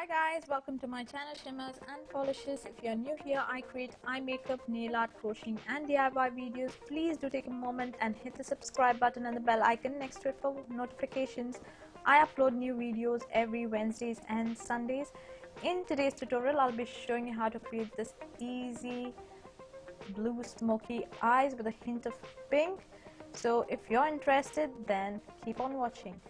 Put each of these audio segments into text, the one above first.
Hi guys, welcome to my channel Shimmers and Polishes. If you're new here, I create eye makeup, nail art, crocheting and DIY videos. Please do take a moment and hit the subscribe button and the bell icon next to it for notifications. I upload new videos every Wednesdays and Sundays. In today's tutorial, I'll be showing you how to create this easy blue smoky eyes with a hint of pink. So if you're interested, then keep on watching.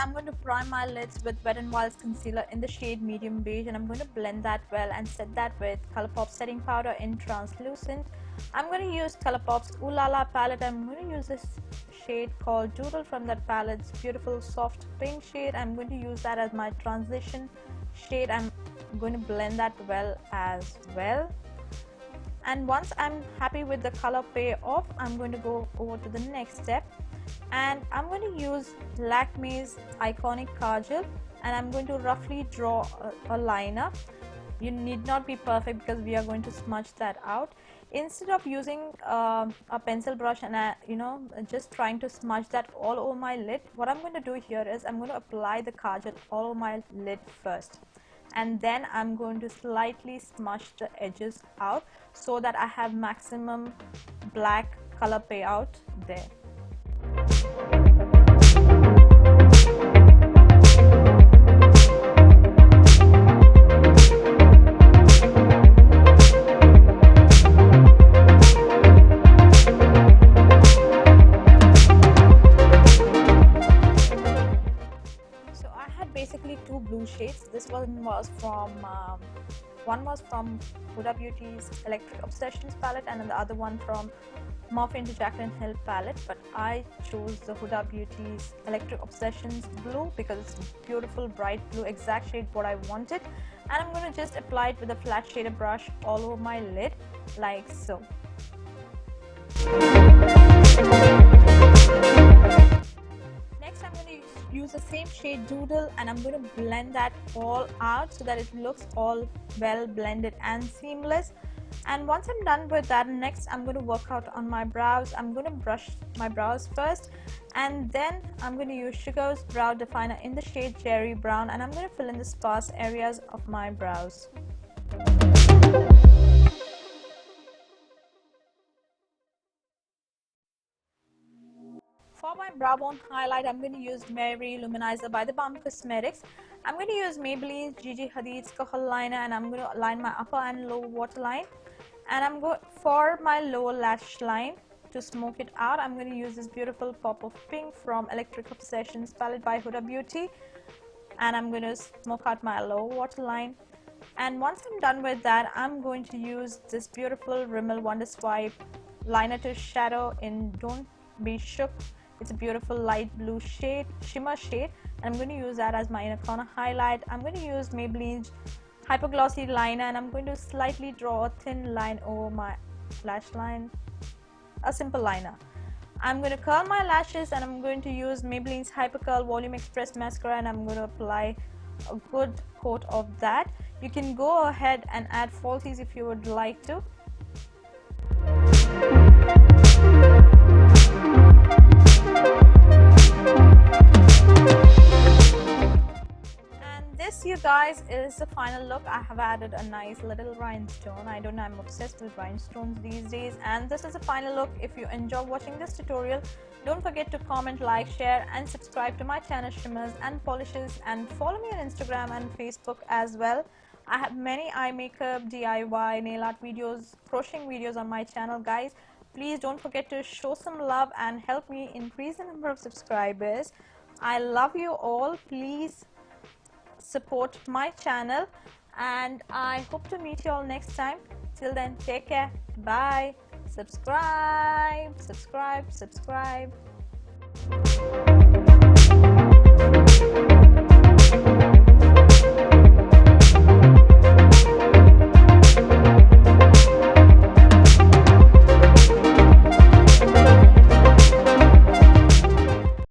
I'm going to prime my lids with Wet n Wild's concealer in the shade medium beige, and I'm going to blend that well and set that with Colourpop setting powder in translucent. I'm going to use Colourpop's Ooh La La palette. I'm going to use this shade called Doodle from that palette. It's beautiful soft pink shade. I'm going to use that as my transition shade. I'm going to blend that well as well. And once I'm happy with the color payoff, I'm going to go over to the next step. And I'm going to use Lakme's iconic kajal, and I'm going to roughly draw a liner. You need not be perfect because we are going to smudge that out. Instead of using a pencil brush and just trying to smudge that all over my lid, what I'm going to do here is I'm going to apply the kajal all over my lid first, and then I'm going to slightly smudge the edges out so that I have maximum black color payout there. So I had basically two blue shades. This one was from Huda Beauty's Electric Obsessions palette, and the other one from Morphe into Jaclyn Hill palette, but I chose the Huda Beauty's Electric Obsessions blue because it's beautiful bright blue, exact shade what I wanted. And I'm going to just apply it with a flat shader brush all over my lid like so. Next I'm going to use the same shade Doodle, and I'm going to blend that all out so that it looks all well blended and seamless. And once I'm done with that, next I'm going to work out on my brows. I'm going to brush my brows first, and then I'm going to use Sugar's brow definer in the shade Cherry Brown, and I'm going to fill in the sparse areas of my brows. For my brow bone highlight, I'm going to use Mary Luminizer by the Balm Cosmetics. I'm going to use Maybelline's Gigi Hadid's Kohl liner, and I'm going to align my upper and lower waterline. And I'm going for my lower lash line to smoke it out. I'm going to use this beautiful pop of pink from Electric Obsessions palette by Huda Beauty, and I'm going to smoke out my lower waterline. And once I'm done with that, I'm going to use this beautiful Rimmel Wonder Swipe liner to shadow in Don't Be Shook. It's a beautiful light blue shade, shimmer shade, and I'm going to use that as my inner corner highlight. I'm going to use Maybelline's Hyper Glossy liner, and I'm going to slightly draw a thin line over my lash line, a simple liner. I'm going to curl my lashes, and I'm going to use Maybelline's Hyper Curl Volume Express mascara, and I'm going to apply a good coat of that. You can go ahead and add falsies if you would like to. This, you guys, is the final look. I have added a nice little rhinestone. I don't know, I'm obsessed with rhinestones these days. And this is the final look. If you enjoy watching this tutorial, don't forget to comment, like, share and subscribe to my channel Shimmers and Polishes, and follow me on Instagram and Facebook as well. I have many eye makeup, DIY, nail art videos, crocheting videos on my channel, guys. Please don't forget to show some love and help me increase the number of subscribers. I love you all. Please support my channel, and I hope to meet you all next time. Till then, take care. Bye. Subscribe.